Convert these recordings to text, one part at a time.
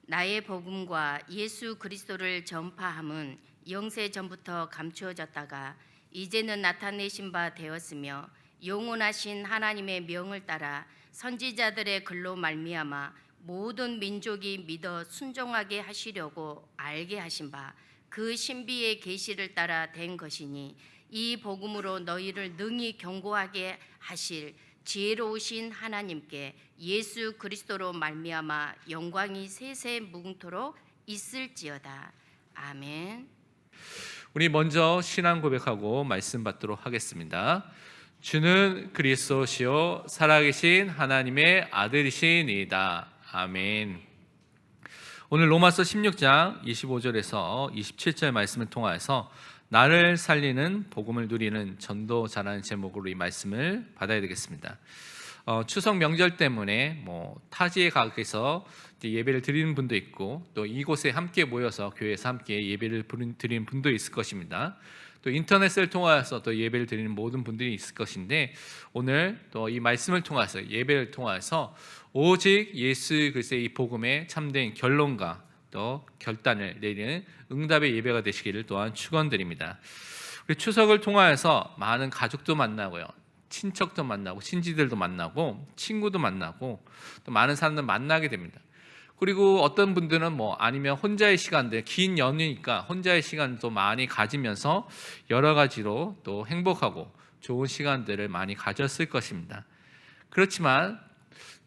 나의 복음과 예수 그리스도를 전파함은 영세 전부터 감추어졌다가 이제는 나타내신 바 되었으며 영원하신 하나님의 명을 따라 선지자들의 글로 말미암아 모든 민족이 믿어 순종하게 하시려고 알게 하신 바 그 신비의 계시를 따라 된 것이니 이 복음으로 너희를 능히 경고하게 하실 지혜로우신 하나님께 예수 그리스도로 말미암아 영광이 세세 무궁토록 있을지어다. 아멘. 우리 먼저 신앙 고백하고 말씀 받도록 하겠습니다. 주는 그리스도시요 살아계신 하나님의 아들이시니이다. 아멘. 오늘 로마서 16장 25절에서 27절 말씀을 통하여서 나를 살리는 복음을 누리는 전도자라는 제목으로 이 말씀을 받아야 되겠습니다. 추석 명절 때문에 타지에 가서 예배를 드리는 분도 있고 또 이곳에 함께 모여서 교회에서 함께 예배를 드리는 분도 있을 것입니다. 또 인터넷을 통하여서 또 예배를 드리는 모든 분들이 있을 것인데 오늘 또 이 말씀을 통해서 예배를 통해서 오직 예수 그리스도의 이 복음의 참된 결론과 또 결단을 내리는 응답의 예배가 되시기를 또한 축원드립니다. 우리 추석을 통하여서 많은 가족도 만나고요, 친척도 만나고 친지들도 만나고 친구도 만나고 또 많은 사람들 만나게 됩니다. 그리고 어떤 분들은 아니면 혼자의 시간들, 긴 연휴니까 혼자의 시간도 많이 가지면서 여러 가지로 또 행복하고 좋은 시간들을 많이 가졌을 것입니다. 그렇지만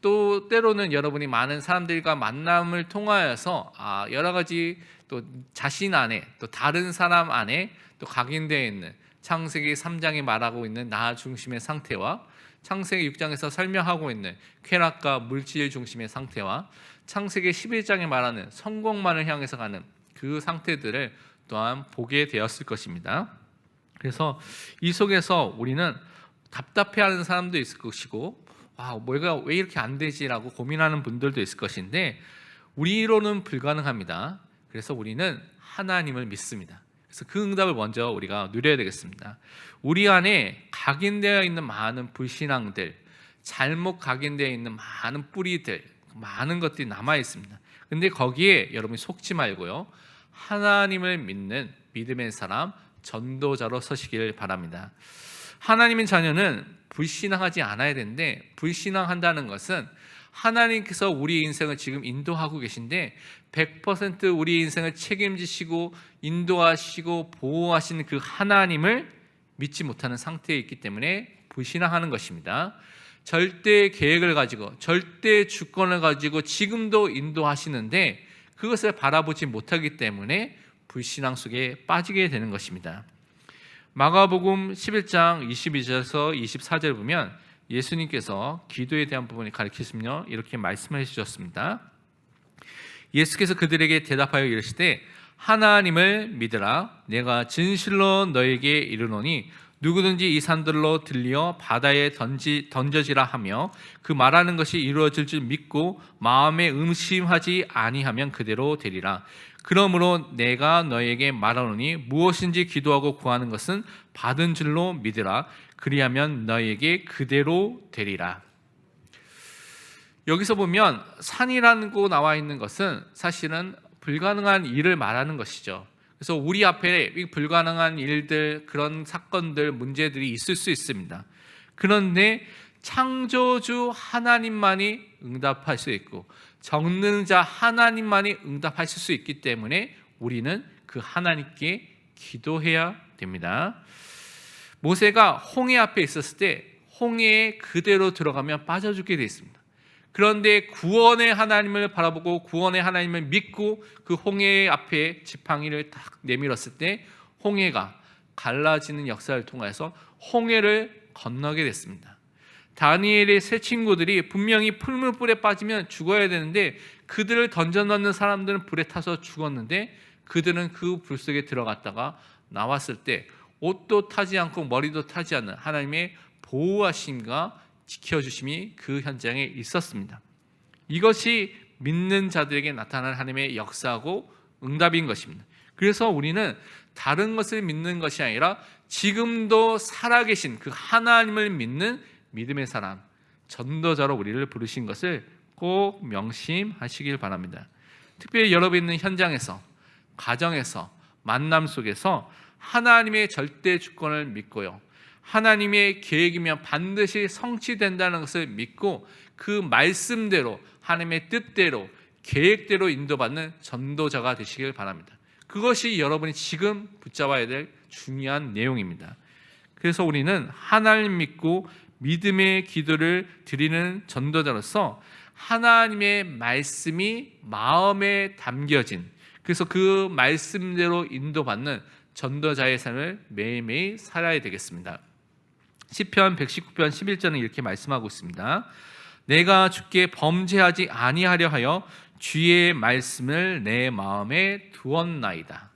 또 때로는 여러분이 많은 사람들과 만남을 통하여서 여러 가지 또 자신 안에 또 다른 사람 안에 또 각인되어 있는 창세기 3장이 말하고 있는 나 중심의 상태와 창세기 6장에서 설명하고 있는 쾌락과 물질 중심의 상태와 창세기 11장에 말하는 성공만을 향해서 가는 그 상태들을 또한 보게 되었을 것입니다. 그래서 이 속에서 우리는 답답해하는 사람도 있을 것이고 뭐가 왜 이렇게 안 되지라고 고민하는 분들도 있을 것인데 우리로는 불가능합니다. 그래서 우리는 하나님을 믿습니다. 그래서 그 응답을 먼저 우리가 누려야 되겠습니다. 우리 안에 각인되어 있는 많은 불신앙들, 잘못 각인되어 있는 많은 뿌리들, 많은 것들이 남아 있습니다. 근데 거기에 여러분이 속지 말고요, 하나님을 믿는 믿음의 사람, 전도자로 서시기를 바랍니다. 하나님의 자녀는 불신앙하지 않아야 되는데, 불신앙한다는 것은 하나님께서 우리의 인생을 지금 인도하고 계신데 100% 우리의 인생을 책임지시고 인도하시고 보호하시는 그 하나님을 믿지 못하는 상태에 있기 때문에 불신앙하는 것입니다. 절대 계획을 가지고 절대 주권을 가지고 지금도 인도하시는데 그것을 바라보지 못하기 때문에 불신앙 속에 빠지게 되는 것입니다. 마가복음 11장 22절에서 24절 보면 예수님께서 기도에 대한 부분을 가르치시며 이렇게 말씀해 주셨습니다. 예수께서 그들에게 대답하여 이르시되 하나님을 믿으라. 내가 진실로 너에게 이르노니 누구든지 이 산들로 들리어 바다에 던져지라 하며 그 말하는 것이 이루어질 줄 믿고 마음에 의심하지 아니하면 그대로 되리라. 그러므로 내가 너에게 말하노니 무엇인지 기도하고 구하는 것은 받은 줄로 믿으라. 그리하면 너에게 그대로 되리라. 여기서 보면 산이라는 거 나와 있는 것은 사실은 불가능한 일을 말하는 것이죠. 그래서 우리 앞에 불가능한 일들, 그런 사건들, 문제들이 있을 수 있습니다. 그런데 창조주 하나님만이 응답할 수 있고 전능자 하나님만이 응답하실 수 있기 때문에 우리는 그 하나님께 기도해야 됩니다. 모세가 홍해 앞에 있었을 때 홍해에 그대로 들어가면 빠져 죽게 되어 있습니다. 그런데 구원의 하나님을 바라보고 구원의 하나님을 믿고 그 홍해 앞에 지팡이를 딱 내밀었을 때 홍해가 갈라지는 역사를 통해서 홍해를 건너게 됐습니다. 다니엘의 세 친구들이 분명히 풀무불에 빠지면 죽어야 되는데 그들을 던져넣는 사람들은 불에 타서 죽었는데 그들은 그 불 속에 들어갔다가 나왔을 때 옷도 타지 않고 머리도 타지 않는 하나님의 보호하심과 지켜주심이 그 현장에 있었습니다. 이것이 믿는 자들에게 나타나는 하나님의 역사고 응답인 것입니다. 그래서 우리는 다른 것을 믿는 것이 아니라 지금도 살아계신 그 하나님을 믿는 믿음의 사람, 전도자로 우리를 부르신 것을 꼭 명심하시길 바랍니다. 특별히 여러분 있는 현장에서, 가정에서, 만남 속에서 하나님의 절대 주권을 믿고요, 하나님의 계획이면 반드시 성취된다는 것을 믿고 그 말씀대로, 하나님의 뜻대로, 계획대로 인도받는 전도자가 되시길 바랍니다. 그것이 여러분이 지금 붙잡아야 될 중요한 내용입니다. 그래서 우리는 하나님 믿고 믿음의 기도를 드리는 전도자로서 하나님의 말씀이 마음에 담겨진, 그래서 그 말씀대로 인도받는 전도자의 삶을 매일매일 살아야 되겠습니다. 시편 119편 11절은 이렇게 말씀하고 있습니다. 내가 주께 범죄하지 아니하려 하여 주의 말씀을 내 마음에 두었나이다.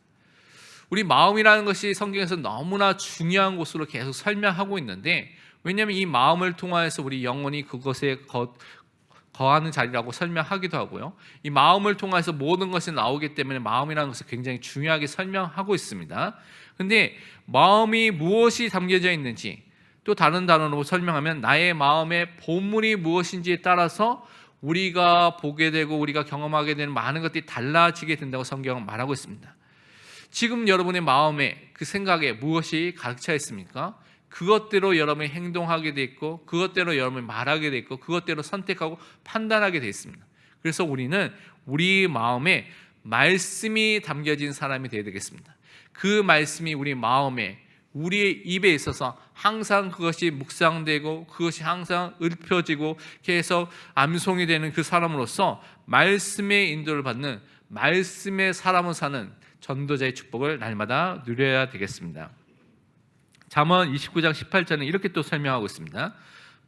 우리 마음이라는 것이 성경에서 너무나 중요한 곳으로 계속 설명하고 있는데, 왜냐하면 이 마음을 통하여서 우리 영혼이 그것에 거하는 자리라고 설명하기도 하고요, 이 마음을 통해서 모든 것이 나오기 때문에 마음이라는 것을 굉장히 중요하게 설명하고 있습니다. 그런데 마음이 무엇이 담겨져 있는지, 또 다른 단어로 설명하면 나의 마음의 본물이 무엇인지에 따라서 우리가 보게 되고 우리가 경험하게 되는 많은 것들이 달라지게 된다고 성경은 말하고 있습니다. 지금 여러분의 마음에, 그 생각에 무엇이 가득 차 있습니까? 그것대로 여러분이 행동하게 돼 있고, 그것대로 여러분이 말하게 돼 있고, 그것대로 선택하고 판단하게 돼 있습니다. 그래서 우리는 우리 마음에 말씀이 담겨진 사람이 되어야 되겠습니다. 그 말씀이 우리 마음에, 우리의 입에 있어서 항상 그것이 묵상되고 그것이 항상 읊혀지고 계속 암송이 되는 그 사람으로서 말씀의 인도를 받는, 말씀의 사람을 사는 전도자의 축복을 날마다 누려야 되겠습니다. 잠언 29장 18절은 이렇게 또 설명하고 있습니다.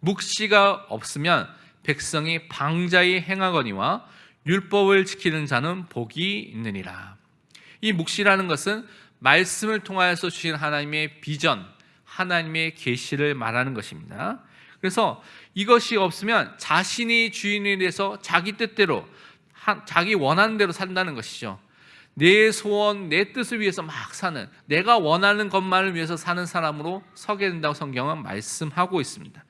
묵시가 없으면 백성이 방자히 행하거니와 율법을 지키는 자는 복이 있느니라. 이 묵시라는 것은 말씀을 통하여서 주신 하나님의 비전, 하나님의 계시를 말하는 것입니다. 그래서 이것이 없으면 자신이 주인이 돼서 자기 뜻대로, 자기 원하는 대로 산다는 것이죠. 내 소원, 내 뜻을 위해서 막 사는, 내가 원하는 것만을 위해서 사는 사람으로 서게 된다고 성경은 말씀하고 있습니다.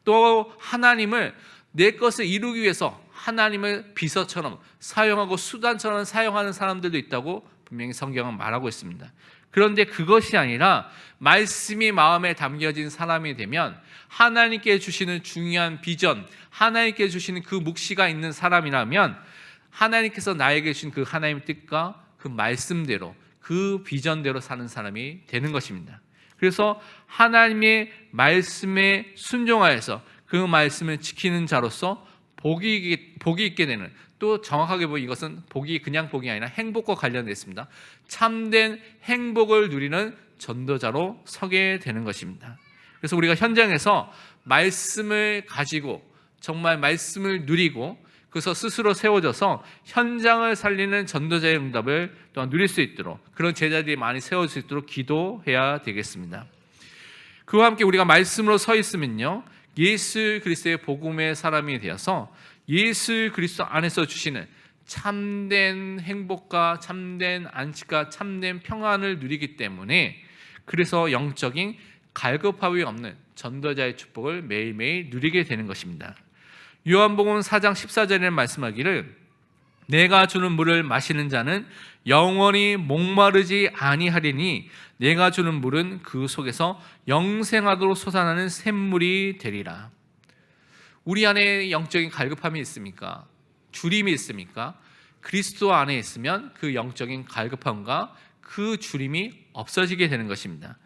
또 하나님을, 내 것을 이루기 위해서 하나님을 비서처럼 사용하고 수단처럼 사용하는 사람들도 있다고 분명히 성경은 말하고 있습니다. 그런데 그것이 아니라 말씀이 마음에 담겨진 사람이 되면 하나님께 주시는 중요한 비전, 하나님께 주시는 그 묵시가 있는 사람이라면 하나님께서 나에게 주신 그 하나님의 뜻과 그 말씀대로, 그 비전대로 사는 사람이 되는 것입니다. 그래서 하나님의 말씀에 순종하여서 그 말씀을 지키는 자로서 복이 있게 되는, 또 정확하게 보면 이것은 복이 그냥 복이 아니라 행복과 관련되어 있습니다. 참된 행복을 누리는 전도자로 서게 되는 것입니다. 그래서 우리가 현장에서 말씀을 가지고 정말 말씀을 누리고 그래서 스스로 세워져서 현장을 살리는 전도자의 응답을 또한 누릴 수 있도록, 그런 제자들이 많이 세워질 수 있도록 기도해야 되겠습니다. 그와 함께 우리가 말씀으로 서 있으면요, 예수 그리스도의 복음의 사람이 되어서 예수 그리스도 안에서 주시는 참된 행복과 참된 안식과 참된 평안을 누리기 때문에, 그래서 영적인 갈급함이 없는 전도자의 축복을 매일매일 누리게 되는 것입니다. 요한복음 4장 14절에는 말씀하기를 내가 주는 물을 마시는 자는 영원히 목마르지 아니하리니 내가 주는 물은 그 속에서 영생하도록 솟아나는 샘물이 되리라. 우리 안에 영적인 갈급함이 있습니까? 주림이 있습니까? 그리스도 안에 있으면 그 영적인 갈급함과 그 주림이 없어지게 되는 것입니다.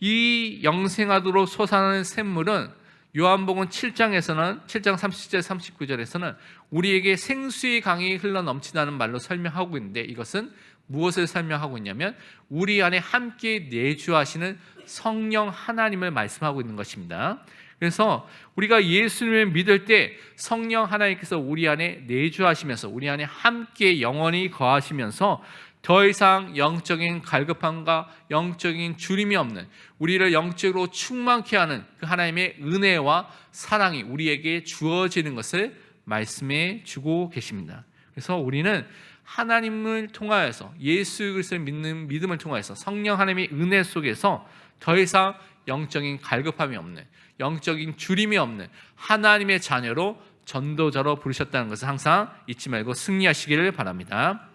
이 영생하도록 솟아나는 샘물은 요한복음 7장 30절 39절에서는 우리에게 생수의 강이 흘러 넘치다는 말로 설명하고 있는데, 이것은 무엇을 설명하고 있냐면 우리 안에 함께 내주하시는 성령 하나님을 말씀하고 있는 것입니다. 그래서 우리가 예수님을 믿을 때 성령 하나님께서 우리 안에 내주하시면서 우리 안에 함께 영원히 거하시면서 더 이상 영적인 갈급함과 영적인 주림이 없는, 우리를 영적으로 충만케 하는 그 하나님의 은혜와 사랑이 우리에게 주어지는 것을 말씀해 주고 계십니다. 그래서 우리는 하나님을 통하여서, 예수 그리스도를 믿는 믿음을 통하여서 성령 하나님의 은혜 속에서 더 이상 영적인 갈급함이 없는, 영적인 주림이 없는 하나님의 자녀로 전도자로 부르셨다는 것을 항상 잊지 말고 승리하시기를 바랍니다.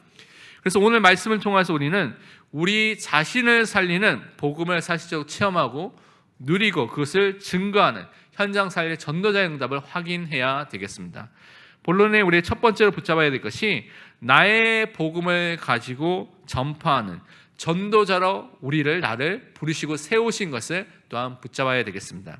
그래서 오늘 말씀을 통해서 우리는 우리 자신을 살리는 복음을 사실적으로 체험하고 누리고 그것을 증거하는 현장 살리의 전도자의 응답을 확인해야 되겠습니다. 본론에 우리의 첫 번째로 붙잡아야 될 것이 나의 복음을 가지고 전파하는 전도자로 나를 부르시고 세우신 것을 또한 붙잡아야 되겠습니다.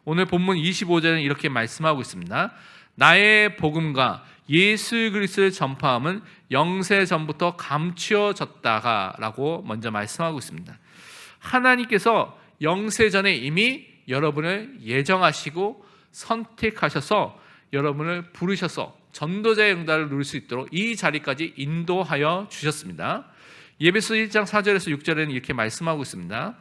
오늘 본문 25절은 이렇게 말씀하고 있습니다. 나의 복음과 예수 그리스도의 전파함은 영세 전부터 감추어졌다가 라고 먼저 말씀하고 있습니다. 하나님께서 영세 전에 이미 여러분을 예정하시고 선택하셔서 여러분을 부르셔서 전도자의 응답을 누릴 수 있도록 이 자리까지 인도하여 주셨습니다. 에베소 1장 4절에서 6절에는 이렇게 말씀하고 있습니다.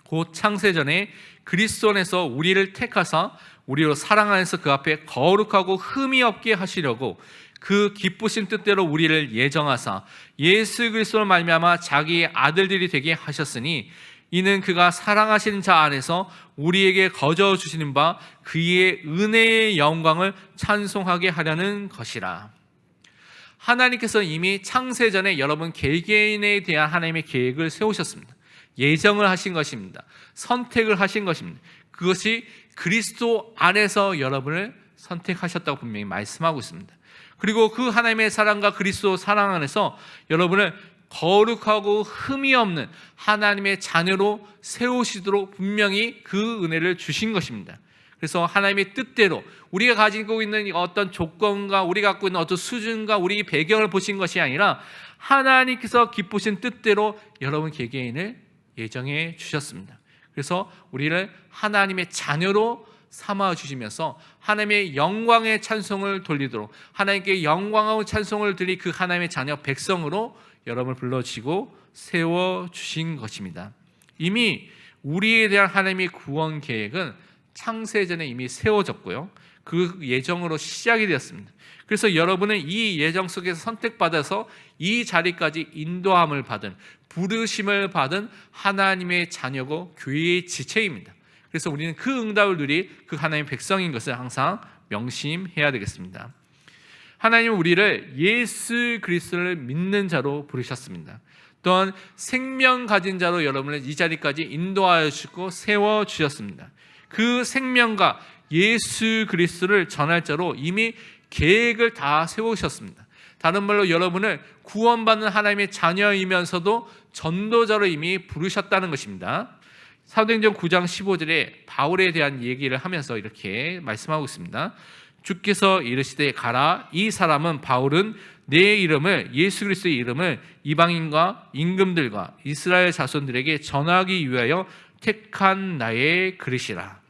곧 창세전에 그리스도 안에서 우리를 택하사 우리로 사랑 안에서 그 앞에 거룩하고 흠이 없게 하시려고 그 기쁘신 뜻대로 우리를 예정하사 예수 그리스도로 말미암아 자기의 아들들이 되게 하셨으니 이는 그가 사랑하시는 자 안에서 우리에게 거저 주시는 바 그의 은혜의 영광을 찬송하게 하려는 것이라. 하나님께서 이미 창세전에 여러분 개개인에 대한 하나님의 계획을 세우셨습니다. 예정을 하신 것입니다. 선택을 하신 것입니다. 그것이 그리스도 안에서 여러분을 선택하셨다고 분명히 말씀하고 있습니다. 그리고 그 하나님의 사랑과 그리스도 사랑 안에서 여러분을 거룩하고 흠이 없는 하나님의 자녀로 세우시도록 분명히 그 은혜를 주신 것입니다. 그래서 하나님의 뜻대로 우리가 가지고 있는 어떤 조건과 우리가 갖고 있는 어떤 수준과 우리 배경을 보신 것이 아니라 하나님께서 기쁘신 뜻대로 여러분 개개인을 예정해 주셨습니다. 그래서 우리를 하나님의 자녀로 삼아 주시면서 하나님의 영광의 찬송을 돌리도록 하나님께 영광하고 찬송을 드릴 그 하나님의 자녀 백성으로 여러분을 불러주시고 세워주신 것입니다. 이미 우리에 대한 하나님의 구원 계획은 창세전에 이미 세워졌고요. 그 예정으로 시작이 되었습니다. 그래서 여러분은 이 예정 속에서 선택받아서 이 자리까지 인도함을 받은 부르심을 받은 하나님의 자녀고 교회의 지체입니다. 그래서 우리는 그 응답을 누릴 그 하나님의 백성인 것을 항상 명심해야 되겠습니다. 하나님은 우리를 예수 그리스도를 믿는 자로 부르셨습니다. 또한 생명 가진 자로 여러분을 이 자리까지 인도하여 주시고 세워주셨습니다. 그 생명과 예수 그리스도를 전할 자로 이미 계획을 다 세우셨습니다. 다른 말로 여러분을 구원받는 하나님의 자녀이면서도 전도자로 이미 부르셨다는 것입니다. 사도행전 9장 15절에 바울에 대한 얘기를 하면서 이렇게 말씀하고 있습니다. 주께서 이르시되 가라. 이 사람은 바울은 내 이름을 예수 그리스도의 이름을 이방인과 임금들과 이스라엘 자손들에게 전하기 위하여 택한 나의 그릇이라.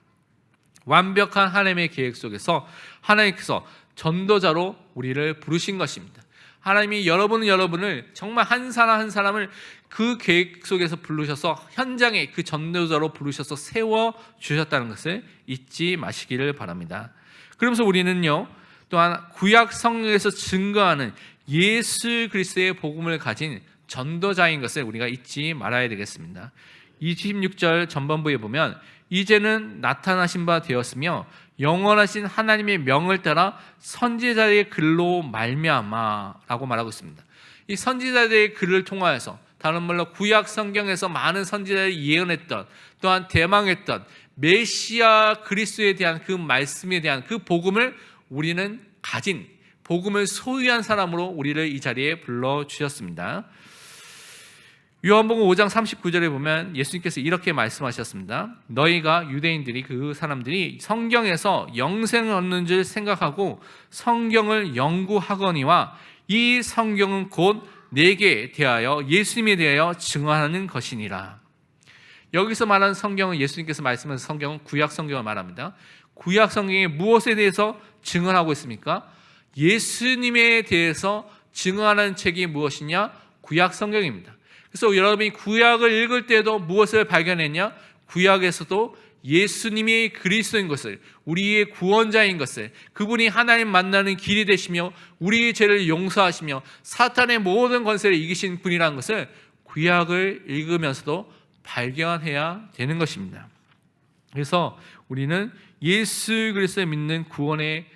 완벽한 하나님의 계획 속에서 하나님께서 전도자로 우리를 부르신 것입니다. 하나님이 여러분을 정말 한 사람 한 사람을 그 계획 속에서 부르셔서 현장에 그 전도자로 부르셔서 세워주셨다는 것을 잊지 마시기를 바랍니다. 그러면서 우리는요 또한 구약 성경에서 증거하는 예수 그리스도의 복음을 가진 전도자인 것을 우리가 잊지 말아야 되겠습니다. 26절 전반부에 보면 이제는 나타나신 바 되었으며 영원하신 하나님의 명을 따라 선지자의 글로 말미암아 라고 말하고 있습니다. 이 선지자들의 글을 통하여서 다른 말로 구약 성경에서 많은 선지자들이 예언했던 또한 대망했던 메시아 그리스도에 대한 그 말씀에 대한 그 복음을 우리는 가진 복음을 소유한 사람으로 우리를 이 자리에 불러주셨습니다. 요한복음 5장 39절에 보면 예수님께서 이렇게 말씀하셨습니다. 너희가 유대인들이 그 사람들이 성경에서 영생을 얻는 줄 생각하고 성경을 연구하거니와 이 성경은 곧 내게 대하여 예수님에 대하여 증언하는 것이니라. 여기서 말하는 성경은 예수님께서 말씀하신 성경은 구약 성경을 말합니다. 구약 성경이 무엇에 대해서 증언하고 있습니까? 예수님에 대해서 증언하는 책이 무엇이냐? 구약 성경입니다. 그래서 여러분이 구약을 읽을 때도 무엇을 발견했냐? 구약에서도 예수님이 그리스도인 것을, 우리의 구원자인 것을, 그분이 하나님 만나는 길이 되시며 우리의 죄를 용서하시며 사탄의 모든 권세를 이기신 분이라는 것을 구약을 읽으면서도 발견해야 되는 것입니다. 그래서 우리는 예수 그리스도를 믿는 구원의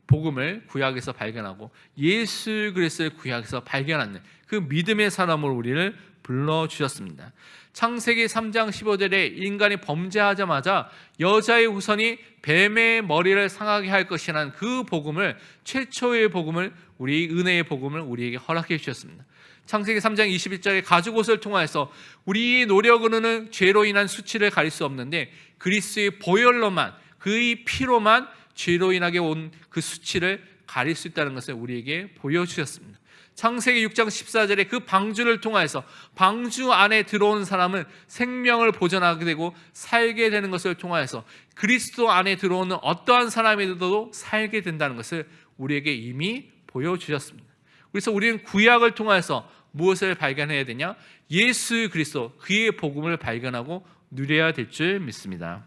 복음을 구약에서 발견하고 예수 그리스도를 구약에서 발견하는 그 믿음의 사람으로 우리를 불러주셨습니다. 창세기 3장 15절에 인간이 범죄하자마자 여자의 후손이 뱀의 머리를 상하게 할 것이라는 그 복음을, 최초의 복음을, 우리 은혜의 복음을 우리에게 허락해 주셨습니다. 창세기 3장 21절에 가죽옷을 통하여서 우리 노력으로는 죄로 인한 수치를 가릴 수 없는데 그리스도의 보혈로만, 그의 피로만 죄로 인하게 온 그 수치를 가릴 수 있다는 것을 우리에게 보여주셨습니다. 창세기 6장 14절에 그 방주를 통하여서 방주 안에 들어온 사람은 생명을 보존하게 되고 살게 되는 것을 통하여서 그리스도 안에 들어오는 어떠한 사람에도 살게 된다는 것을 우리에게 이미 보여주셨습니다. 그래서 우리는 구약을 통하여서 무엇을 발견해야 되냐? 예수 그리스도, 그의 복음을 발견하고 누려야 될 줄 믿습니다.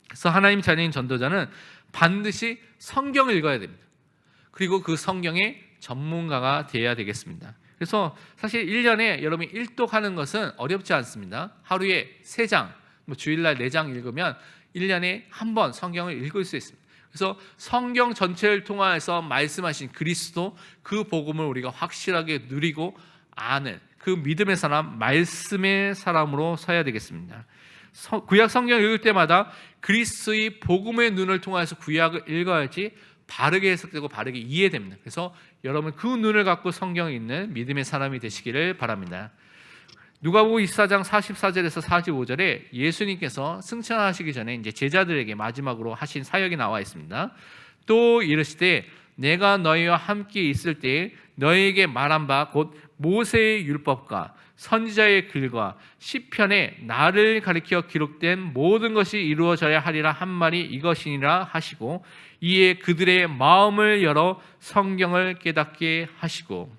그래서 하나님 자녀인 전도자는 반드시 성경을 읽어야 됩니다. 그리고 그 성경의 전문가가 되어야 되겠습니다. 그래서 사실 1년에 여러분이 일독하는 것은 어렵지 않습니다. 하루에 3장, 주일날 4장 읽으면 1년에 한 번 성경을 읽을 수 있습니다. 그래서 성경 전체를 통하여서 말씀하신 그리스도, 그 복음을 우리가 확실하게 누리고 아는 그 믿음의 사람, 말씀의 사람으로 서야 되겠습니다. 구약 성경을 읽을 때마다 그리스도의 복음의 눈을 통해서 구약을 읽어야지 바르게 해석되고 바르게 이해됩니다. 그래서 여러분 그 눈을 갖고 성경을 읽는 믿음의 사람이 되시기를 바랍니다. 누가복음 24장 44절에서 45절에 예수님께서 승천하시기 전에 이제 제자들에게 마지막으로 하신 사역이 나와 있습니다. 또 이르시되 내가 너희와 함께 있을 때에 너희에게 말한 바 곧 모세의 율법과 선지자의 글과 시편에 나를 가리켜 기록된 모든 것이 이루어져야 하리라 한 말이 이것이니라 하시고 이에 그들의 마음을 열어 성경을 깨닫게 하시고.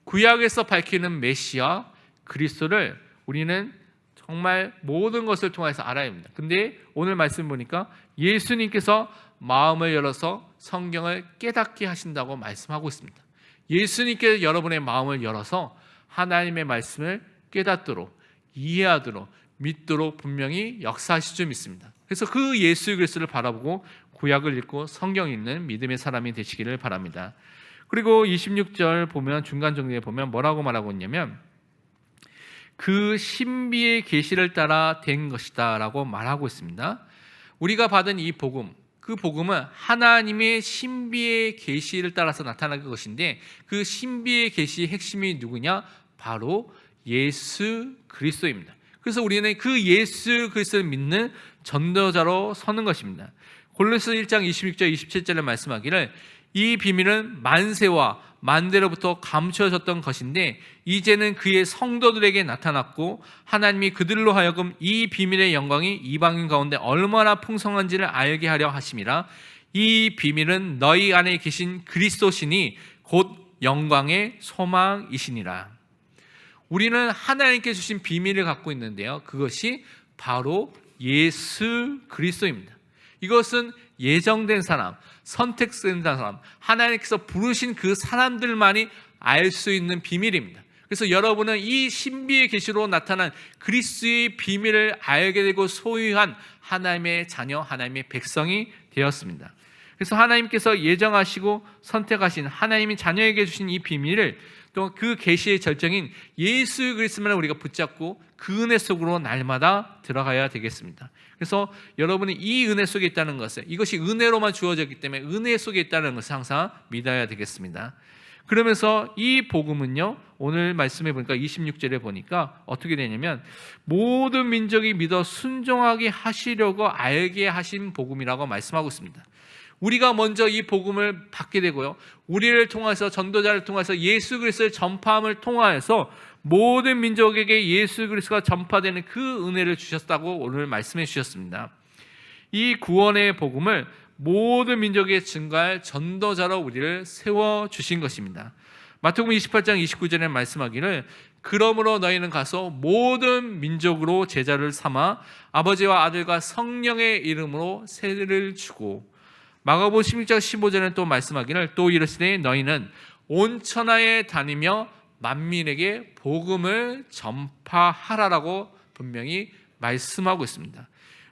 구약에서 밝히는 메시아 그리스도를 우리는 정말 모든 것을 통해서 알아야 합니다. 근데 오늘 말씀 보니까 예수님께서 마음을 열어서 성경을 깨닫게 하신다고 말씀하고 있습니다. 예수님께서 여러분의 마음을 열어서 하나님의 말씀을 깨닫도록, 이해하도록, 믿도록 분명히 역사하실 줄 믿습니다. 그래서 그 예수 그리스도를 바라보고 구약을 읽고 성경 읽는 믿음의 사람이 되시기를 바랍니다. 그리고 26절 보면 중간 정리에 보면 뭐라고 말하고 있냐면 그 신비의 계시를 따라 된 것이다 라고 말하고 있습니다. 우리가 받은 이 복음, 그 복음은 하나님의 신비의 계시를 따라서 나타날 것인데 그 신비의 계시의 핵심이 누구냐? 바로 예수 그리스도입니다. 그래서 우리는 그 예수 그리스도를 믿는 전도자로 서는 것입니다. 골로새 1장 26절 27절에 말씀하기를 이 비밀은 만세와 만대로부터 감추어졌던 것인데 이제는 그의 성도들에게 나타났고 하나님이 그들로 하여금 이 비밀의 영광이 이방인 가운데 얼마나 풍성한지를 알게 하려 하심이라. 이 비밀은 너희 안에 계신 그리스도시니 곧 영광의 소망이시니라. 우리는 하나님께 주신 비밀을 갖고 있는데요, 그것이 바로 예수 그리스도입니다. 이것은 예정된 사람, 선택된 사람, 하나님께서 부르신 그 사람들만이 알 수 있는 비밀입니다. 그래서 여러분은 이 신비의 계시로 나타난 그리스도의 비밀을 알게 되고 소유한 하나님의 자녀, 하나님의 백성이 되었습니다. 그래서 하나님께서 예정하시고 선택하신 하나님의 자녀에게 주신 이 비밀을 또 그 계시의 절정인 예수 그리스도만 우리가 붙잡고 그 은혜 속으로 날마다 들어가야 되겠습니다. 그래서 여러분이 이 은혜 속에 있다는 것을, 이것이 은혜로만 주어졌기 때문에 은혜 속에 있다는 것을 항상 믿어야 되겠습니다. 그러면서 이 복음은요, 오늘 말씀해 보니까 26절에 보니까 어떻게 되냐면 모든 민족이 믿어 순종하게 하시려고 알게 하신 복음이라고 말씀하고 있습니다. 우리가 먼저 이 복음을 받게 되고요, 우리를 통해서 전도자를 통해서 예수 그리스도의 전파함을 통하여서 모든 민족에게 예수 그리스도가 전파되는 그 은혜를 주셨다고 오늘 말씀해 주셨습니다. 이 구원의 복음을 모든 민족에 증거할 전도자로 우리를 세워주신 것입니다. 마태복음 28장 29절에 말씀하기를 그러므로 너희는 가서 모든 민족으로 제자를 삼아 아버지와 아들과 성령의 이름으로 세례를 주고, 마가복음 16장 15절에 또 말씀하기를 또 이르시되 너희는 온 천하에 다니며 만민에게 복음을 전파하라라고 분명히 말씀하고 있습니다.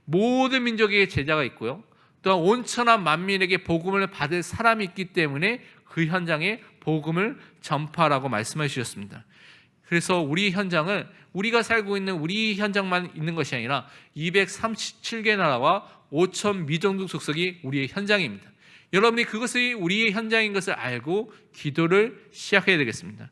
모든 민족에게 제자가 있고요, 또한 온천한 만민에게 복음을 받을 사람이 있기 때문에 그 현장에 복음을 전파라고 말씀해 주셨습니다. 그래서 우리 현장은 우리가 살고 있는 우리 현장만 있는 것이 아니라 237개 나라와 5천 미종족 족속이 우리의 현장입니다. 여러분이 그것이 우리의 현장인 것을 알고 기도를 시작해야 되겠습니다.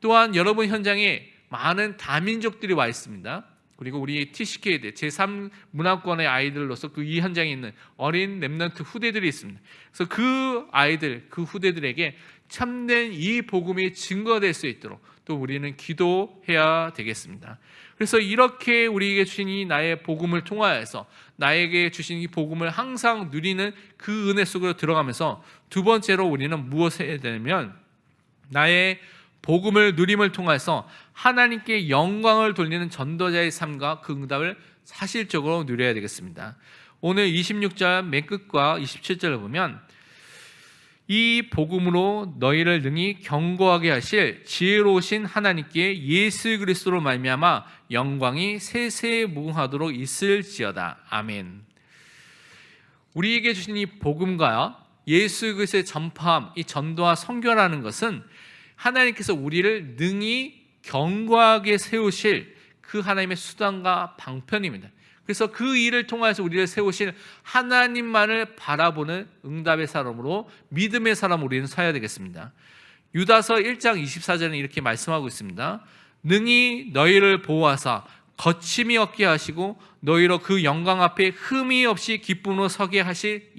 또한 여러분 현장에 많은 다민족들이 와 있습니다. 그리고 우리 TCK대 제3문화권의 아이들로서 그 이 현장에 있는 어린 렘넌트 후대들이 있습니다. 그래서 그 아이들, 그 후대들에게 참된 이 복음이 증거가 될 수 있도록 또 우리는 기도해야 되겠습니다. 그래서 이렇게 우리에게 주신 이 나의 복음을 통하여서 나에게 주신 이 복음을 항상 누리는 그 은혜 속으로 들어가면서 두 번째로 우리는 무엇을 해야 되냐면 나의 복음을 누림을 통해서 하나님께 영광을 돌리는 전도자의 삶과 그 응답을 사실적으로 누려야 되겠습니다. 오늘 26절 맨 끝과 27절을 보면 이 복음으로 너희를 능히 견고하게 하실 지혜로우신 하나님께 예수 그리스도로 말미암아 영광이 세세에 무궁하도록 있을지어다. 아멘. 우리에게 주신 이 복음과 예수 그리스도의 전파함, 이 전도와 선교라는 것은 하나님께서 우리를 능히 견고하게 세우실 그 하나님의 수단과 방편입니다. 그래서 그 일을 통해서 우리를 세우실 하나님만을 바라보는 응답의 사람으로 믿음의 사람으로 우리는 서야 되겠습니다. 유다서 1장 24절은 이렇게 말씀하고 있습니다. 능히 너희를 보호하사 거침이 없게 하시고 너희로 그 영광 앞에 흠이 없이 기쁨으로 서게 하실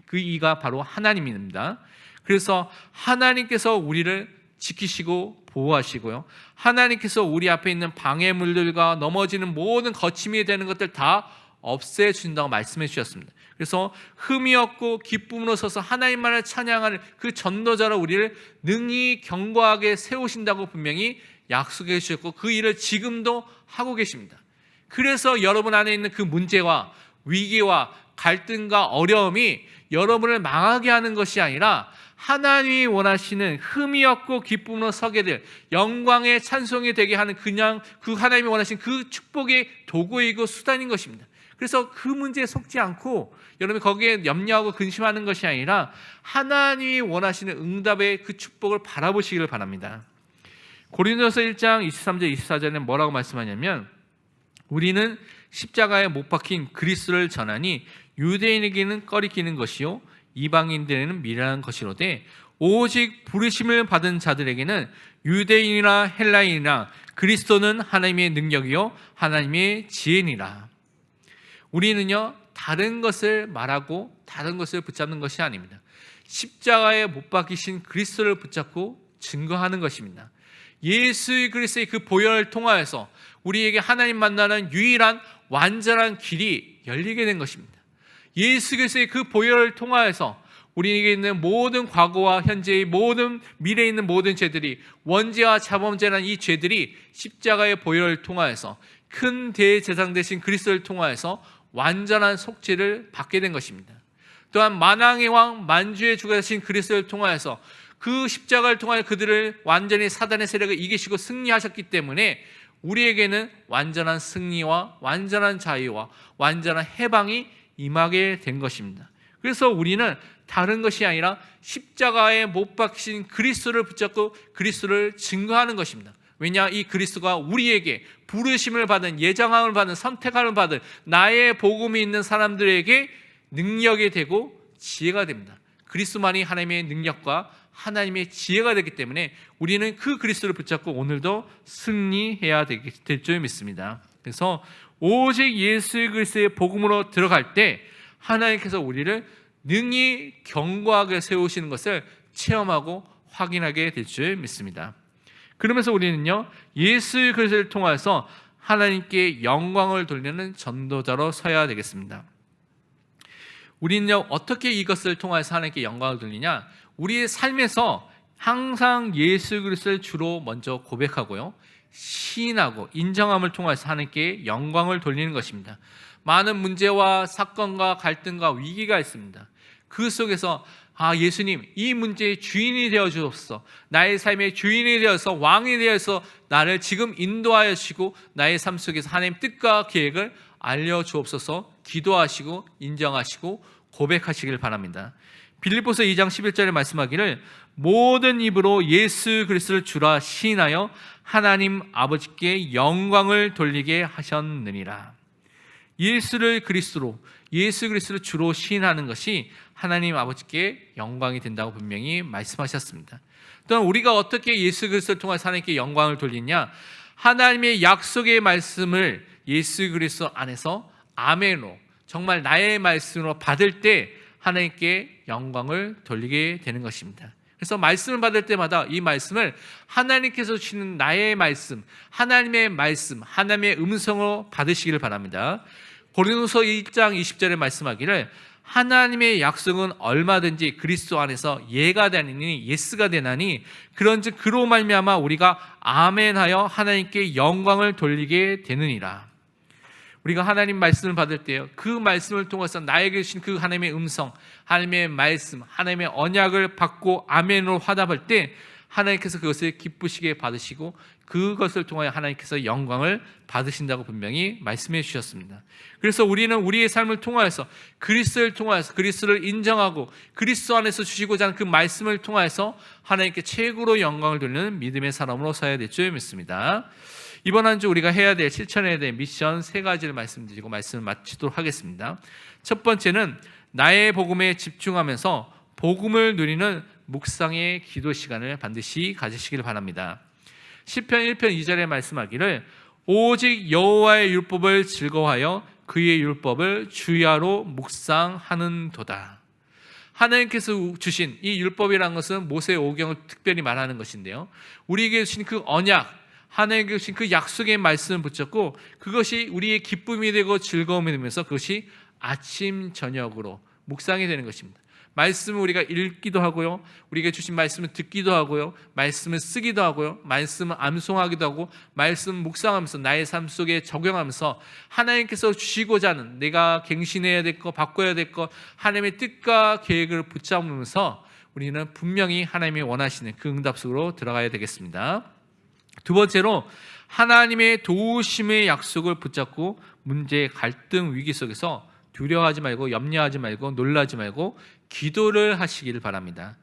그 이가 바로 하나님입니다. 그래서 하나님께서 우리를 지키시고 보호하시고요, 하나님께서 우리 앞에 있는 방해물들과 넘어지는 모든 거침이 되는 것들 다 없애준다고 말씀해 주셨습니다. 그래서 흠이 없고 기쁨으로 서서 하나님만을 찬양하는 그 전도자로 우리를 능히 견고하게 세우신다고 분명히 약속해 주셨고 그 일을 지금도 하고 계십니다. 그래서 여러분 안에 있는 그 문제와 위기와 갈등과 어려움이 여러분을 망하게 하는 것이 아니라 하나님이 원하시는 흠이 없고 기쁨으로 서게 될 영광의 찬송이 되게 하는 그냥 그 하나님이 원하시는 그 축복의 도구이고 수단인 것입니다. 그래서 그 문제에 속지 않고 여러분이 거기에 염려하고 근심하는 것이 아니라 하나님이 원하시는 응답의 그 축복을 바라보시기를 바랍니다. 고린도서 1장 23절 24절에는 뭐라고 말씀하냐면 우리는 십자가에 못 박힌 그리스도를 전하니 유대인에게는 꺼리끼는 것이요 이방인들에게는 미련한 것이로되 오직 부르심을 받은 자들에게는 유대인이나 헬라인이나 그리스도는 하나님의 능력이요 하나님의 지혜니라. 우리는요 다른 것을 말하고 다른 것을 붙잡는 것이 아닙니다. 십자가에 못 박히신 그리스도를 붙잡고 증거하는 것입니다. 예수 그리스도의 그 보혈을 통하여서 우리에게 하나님 만나는 유일한 완전한 길이 열리게 된 것입니다. 예수 그리스도의 그 보혈을 통하여서 우리에게 있는 모든 과거와 현재의 모든 미래에 있는 모든 죄들이 원죄와 자범죄라는 이 죄들이 십자가의 보혈을 통하여서 큰 대제사장 되신 그리스도를 통하여서 완전한 속죄를 받게 된 것입니다. 또한 만왕의 왕 만주의 주가 되신 그리스도를 통하여서 그 십자가를 통하여 그들을 완전히 사단의 세력을 이기시고 승리하셨기 때문에 우리에게는 완전한 승리와 완전한 자유와 완전한 해방이 임하게 된 것입니다. 그래서 우리는 다른 것이 아니라 십자가에 못 박히신 그리스도를 붙잡고 그리스도를 증거하는 것입니다. 왜냐? 이 그리스도가 우리에게 부르심을 받은, 예정함을 받은, 선택함을 받은 나의 복음이 있는 사람들에게 능력이 되고 지혜가 됩니다. 그리스도만이 하나님의 능력과 하나님의 지혜가 되기 때문에 우리는 그 그리스도를 붙잡고 오늘도 승리해야 될 줄 믿습니다. 그래서 오직 예수 그리스도의 복음으로 들어갈 때 하나님께서 우리를 능히 견고하게 세우시는 것을 체험하고 확인하게 될 줄 믿습니다. 그러면서 우리는요 예수 그리스도를 통해서 하나님께 영광을 돌리는 전도자로 서야 되겠습니다. 우리는요 어떻게 이것을 통해서 하나님께 영광을 돌리냐? 우리의 삶에서 항상 예수 그리스도를 주로 먼저 고백하고요 시인하고 인정함을 통해서 하나님께 영광을 돌리는 것입니다. 많은 문제와 사건과 갈등과 위기가 있습니다. 그 속에서 예수님 이 문제의 주인이 되어 주옵소서, 나의 삶의 주인이 되어서 왕이 되어서 나를 지금 인도하여 주시고 나의 삶 속에서 하나님 뜻과 계획을 알려주옵소서 기도하시고 인정하시고 고백하시길 바랍니다. 빌립보서 2장 11절에 말씀하기를 모든 입으로 예수 그리스도를 주라 시인하여 하나님 아버지께 영광을 돌리게 하셨느니라. 예수 그리스도를 주로 시인하는 것이 하나님 아버지께 영광이 된다고 분명히 말씀하셨습니다. 또한 우리가 어떻게 예수 그리스도를 통해서 하나님께 영광을 돌리냐? 하나님의 약속의 말씀을 예수 그리스도 안에서 아멘으로, 정말 나의 말씀으로 받을 때 하나님께 영광을 돌리게 되는 것입니다. 그래서 말씀을 받을 때마다 이 말씀을 하나님께서 주시는 나의 말씀, 하나님의 말씀, 하나님의 음성으로 받으시기를 바랍니다. 고린도서 1장 20절에 말씀하기를 하나님의 약속은 얼마든지 그리스도 안에서 예가 되나니 예스가 되나니 그런즉 그로 말미암아 우리가 아멘하여 하나님께 영광을 돌리게 되느니라. 우리가 하나님 말씀을 받을 때요, 그 말씀을 통해서 나에게 주신 그 하나님의 음성, 하나님의 말씀, 하나님의 언약을 받고 아멘으로 화답할 때 하나님께서 그것을 기쁘시게 받으시고 그것을 통하여 하나님께서 영광을 받으신다고 분명히 말씀해 주셨습니다. 그래서 우리는 우리의 삶을 통하여서 그리스도를 통하여서 그리스도를 인정하고 그리스도 안에서 주시고자 하는 그 말씀을 통하여서 하나님께 최고로 영광을 돌리는 믿음의 사람으로 서야 될 줄 믿습니다. 이번 한 주 우리가 해야 될 실천해야 될 미션 3가지를 말씀드리고 말씀을 마치도록 하겠습니다. 첫 번째는 나의 복음에 집중하면서 복음을 누리는 묵상의 기도 시간을 반드시 가지시길 바랍니다. 시편 1편 2절에 말씀하기를 오직 여호와의 율법을 즐거워하여 그의 율법을 주야로 묵상하는도다. 하나님께서 주신 이 율법이라는 것은 모세의 오경을 특별히 말하는 것인데요, 우리에게 주신 그 언약, 하나님께 주신 그 약속의 말씀을 붙잡고 그것이 우리의 기쁨이 되고 즐거움이 되면서 그것이 아침 저녁으로 묵상이 되는 것입니다. 말씀을 우리가 읽기도 하고요, 우리가 주신 말씀을 듣기도 하고요, 말씀을 쓰기도 하고요, 말씀을 암송하기도 하고, 말씀 묵상하면서 나의 삶 속에 적용하면서 하나님께서 주시고자 하는 내가 갱신해야 될 것, 바꿔야 될 것, 하나님의 뜻과 계획을 붙잡으면서 우리는 분명히 하나님이 원하시는 그 응답 속으로 들어가야 되겠습니다. 두 번째로 하나님의 도우심의 약속을 붙잡고 문제, 갈등, 위기 속에서 두려워하지 말고 염려하지 말고 놀라지 말고 기도를 하시기를 바랍니다.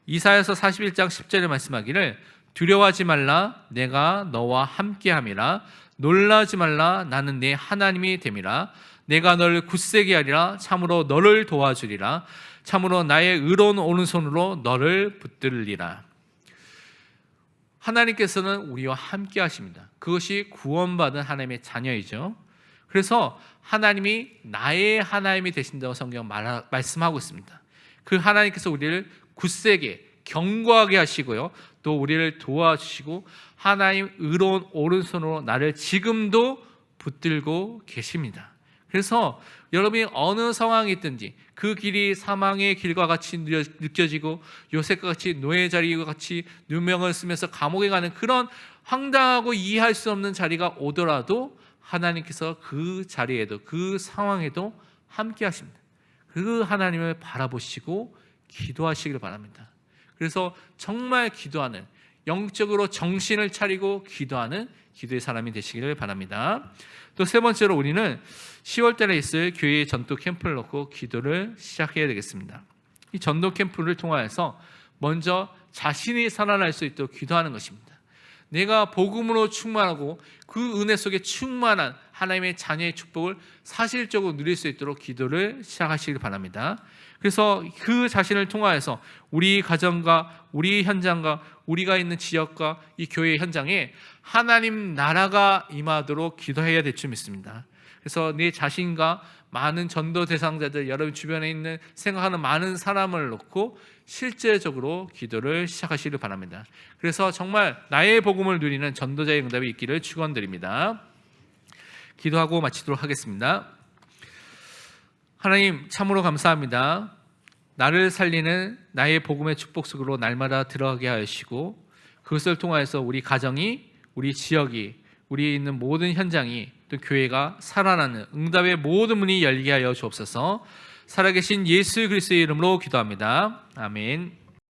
이사야서 41장 10절에 말씀하기를 두려워하지 말라 내가 너와 함께함이라 놀라지 말라 나는 네 하나님이 됨이라 내가 너를 굳세게 하리라 참으로 너를 도와주리라 참으로 나의 의로운 오른손으로 너를 붙들리라. 하나님께서는 우리와 함께 하십니다. 그것이 구원받은 하나님의 자녀이죠. 그래서 하나님이 나의 하나님이 되신다고 성경 말씀하고 있습니다. 그 하나님께서 우리를 굳세게 견고하게 하시고요, 또 우리를 도와주시고 하나님 의로운 오른손으로 나를 지금도 붙들고 계십니다. 그래서 여러분이 어느 상황이 있든지 그 길이 사망의 길과 같이 느껴지고 요셉과 같이 노예 자리와 같이 누명을 쓰면서 감옥에 가는 그런 황당하고 이해할 수 없는 자리가 오더라도 하나님께서 그 자리에도 그 상황에도 함께 하십니다. 그 하나님을 바라보시고 기도하시길 바랍니다. 그래서 정말 기도하는, 영적으로 정신을 차리고 기도하는 기도의 사람이 되시기를 바랍니다. 또 세 번째로 우리는 10월 달에 있을 교회의 전도 캠프를 놓고 기도를 시작해야 되겠습니다. 이 전도 캠프를 통하여서 먼저 자신이 살아날 수 있도록 기도하는 것입니다. 내가 복음으로 충만하고 그 은혜 속에 충만한 하나님의 자녀의 축복을 사실적으로 누릴 수 있도록 기도를 시작하시길 바랍니다. 그래서 그 자신을 통하여서 우리 가정과 우리 현장과 우리가 있는 지역과 이 교회 현장에 하나님 나라가 임하도록 기도해야 될 줄 믿습니다. 그래서 내 자신과 많은 전도 대상자들, 여러분 주변에 있는 생각하는 많은 사람을 놓고 실제적으로 기도를 시작하시길 바랍니다. 그래서 정말 나의 복음을 누리는 전도자의 응답이 있기를 축원드립니다. 기도하고 마치도록 하겠습니다. 하나님 참으로 감사합니다. 나를 살리는 나의 복음의 축복 속으로 날마다 들어가게 하시고 그것을 통하여서 우리 가정이, 우리 지역이, 우리 있는 모든 현장이, 또 교회가 살아나는 응답의 모든 문이 열리게 하여 주옵소서. 살아계신 예수 그리스도의 이름으로 기도합니다. 아멘.